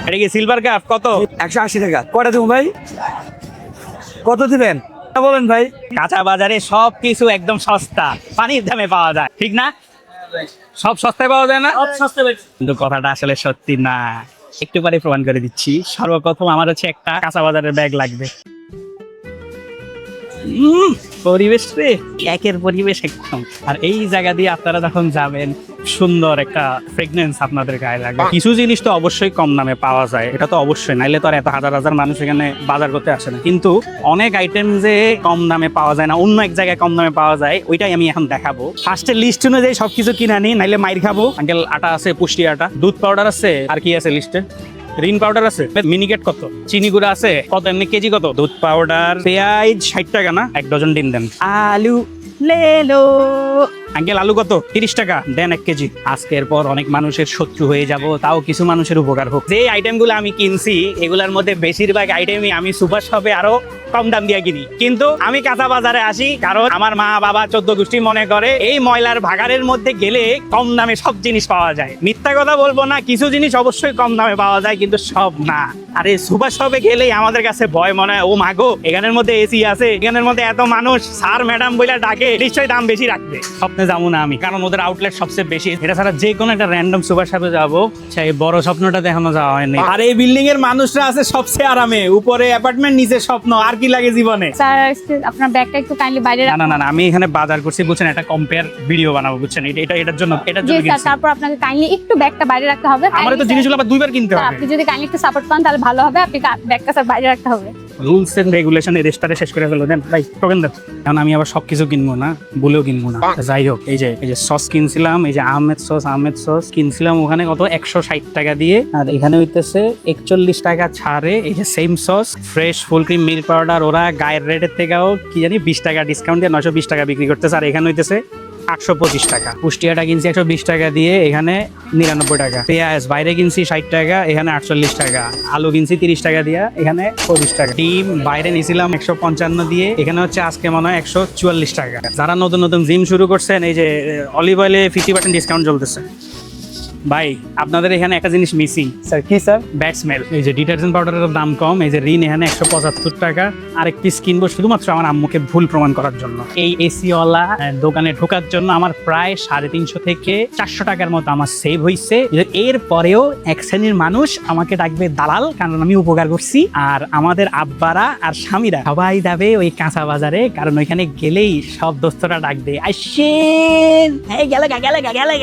এটা কি silver cup কত? 180 টাকা। কটা দেবো ভাই? কত দিবেন বলেন ভাই? কাঁচা বাজারে সবকিছু একদম সস্তা, পানির দামে পাওয়া যায়, ঠিক না? সব সস্তায় পাওয়া যায় না? কিন্তু কথাটা আসলে সত্যি না। একটু পরে প্রমাণ করে দিচ্ছি। সর্বপ্রথম আমার হচ্ছে একটা কাঁচা বাজারের ব্যাগ লাগবে। পরিবেশ রে, একের পরিবেশ একদম। আর এই জায়গা দিয়ে আপনারা যখন যাবেন, সুন্দর একটা ফ্রেগনেন্স আপনাদের গায়ে লাগবে। কিছু জিনিস তো অবশ্যই কম দামে পাওয়া যায়, এটা তো অবশ্যই, নাইলে তো আর এত হাজার হাজার মানুষ এখানে বাজার করতে আসে না। কিন্তু অনেক আইটেম যে কম দামে পাওয়া যায় না, অন্য এক জায়গায় কম দামে পাওয়া যায়, ওইটাই আমি এখন দেখাবো। ফার্স্টের লিস্ট অনুযায়ী সবকিছু কিনে আনি, নাইলে মাইর খাবো। আঙ্কেল, আটা আছে, পুষ্টি আটা, দুধ পাউডার আছে, আর কি আছে লিস্টে? রিন পাউডার আছে, মিনিকেট কত, চিনি গুঁড়া আছে কত, এমনি কেজি কত, দুধ পাউডার, পেঁয়াজ 60 টাকা না, 1 ডজন ডিম দেন। আলু লেলো। আঙ্কেল, আলু কত? 30 টাকা দেন 1 কেজি। আজকের পর অনেক মানুষের শত্রু হয়ে যাব, তাও কিছু মানুষের উপকার হোক। যে আইটেমগুলো আমি কিনছি এগুলোর মধ্যে বেশিরভাগ আইটেমই আমি সুপার শপে আরো কম দাম দিয়ে কিনি, কিন্তু আমি কাঁচা বাজারে আসি কারণ আমার মা বাবা 14 গোষ্ঠী মনে করে এই ময়লার ভাগাড়ের মধ্যে গেলে কম দামে সব জিনিস পাওয়া যায়। মিথ্যা কথা বলবো না, কিছু জিনিস অবশ্যই কম দামে পাওয়া যায়, কিন্তু সব না। আর এই সুপার শপে গেলেই আমাদের কাছে ভয় মনে হয়, ও মাগো এখানের মধ্যে এসি আছে, এখানের মধ্যে এত মানুষ, স্যার ম্যাডাম বইলা ডাকে, নিশ্চয়ই দাম বেশি রাখবে। স্বপ্নে যাবো না আমি, কারণ ওদের আউটলেট সবচেয়ে বেশি। এটা ছাড়া যে কোনো একটা র্যান্ডম সুপার শপে যাবো, সেই বড় স্বপ্নটা দেখানো যাওয়া হয়নি। আর এই বিল্ডিং এর মানুষরা আছে সবচেয়ে আরামে, উপরে অ্যাপার্টমেন্ট, নিচে স্বপ্ন, আর কি লাগে জীবনে? স্যার, আপনার ব্যাগটা একটু কাইন্ডলি বাইরে না না না, আমি এখানে বাজার করছি বুঝছেন, একটা কম্পেয়ার ভিডিও বানাবো বুঝছেন, এটার জন্য জি স্যার, তারপর আপনাকে কাইন্ডলি একটু ব্যাগটা বাইরে রাখতে হবে। আমার তো জিনিসগুলো আবার দুইবার কিনতে হবে। আপনি যদি কাইন্ডলি একটু সাপোর্ট পান তাহলে ভালো হবে। আপনি ব্যাগটা স্যার বাইরে রাখতে হবে। রুলস এন্ড রেগুলেশন এর রেস্টারে শেষ করে ফেলো দেন ভাই, টোকেন দেন। কারণ আমি আবার সবকিছু কিনবো না, বলেও কিনবো না। যাই হোক, এই যে সস কিনছিলাম, এই যে আহমেদ সস কিনছিলাম ওখানে কত 160 টাকা দিয়ে, আর এখানে হইতেছে 41 টাকা ছাড়ে। এই যে same sauce, fresh full cream milk powder, ওরা গায়ের রেটের থেকেও কি জানি 20 টাকা ডিসকাউন্ট দিয়ে 920 টাকা বিক্রি করতেছে, আর এখানে হইতেছে 825 টাকা। পুষ্টিয়াটা কিনছি 120 টাকা দিয়ে, এখানে 99 টাকা। পেঁয়াজ বাইরে কিনছি 60 টাকা, এখানে 48 টাকা। আলু কিনছি 30 টাকা দিয়ে, এখানে 25 টাকা। ডিম বাইরে নিয়েছিলাম 155 দিয়ে, এখানে হচ্ছে আজকে মনে হয় 144 টাকা। যারা নতুন নতুন জিম শুরু করছেন, এই যে অলিভ অয়েলে 50% ডিসকাউন্ট চলতেছে। ভাই, আপনাদের এখানে একটা জিনিস মিসিং। স্যার কি স্যার? Bad smell. এই যে ডিটারজেন্ট পাউডারের দাম কম, এই যে রিন এখানে 175 টাকা। আরেক পিস কিনবো শুধুমাত্র আমার আম্মুকে ভুল প্রমাণ করার জন্য। এই এসিওয়ালা দোকানে ঢোকার জন্য আমার প্রায় 350 থেকে 400 টাকার মতো আমার সেভ হয়েছে। এর পরেও এক শ্রেণীর মানুষ আমাকে ডাকবে দালাল, কারণ আমি উপকার করছি। আর আমাদের আব্বারা আর স্বামীরা সবাই যাবে ওই কাঁচা বাজারে, কারণ ওইখানে গেলেই সব দোস্তরা ডাকবে, আসেন, গেলে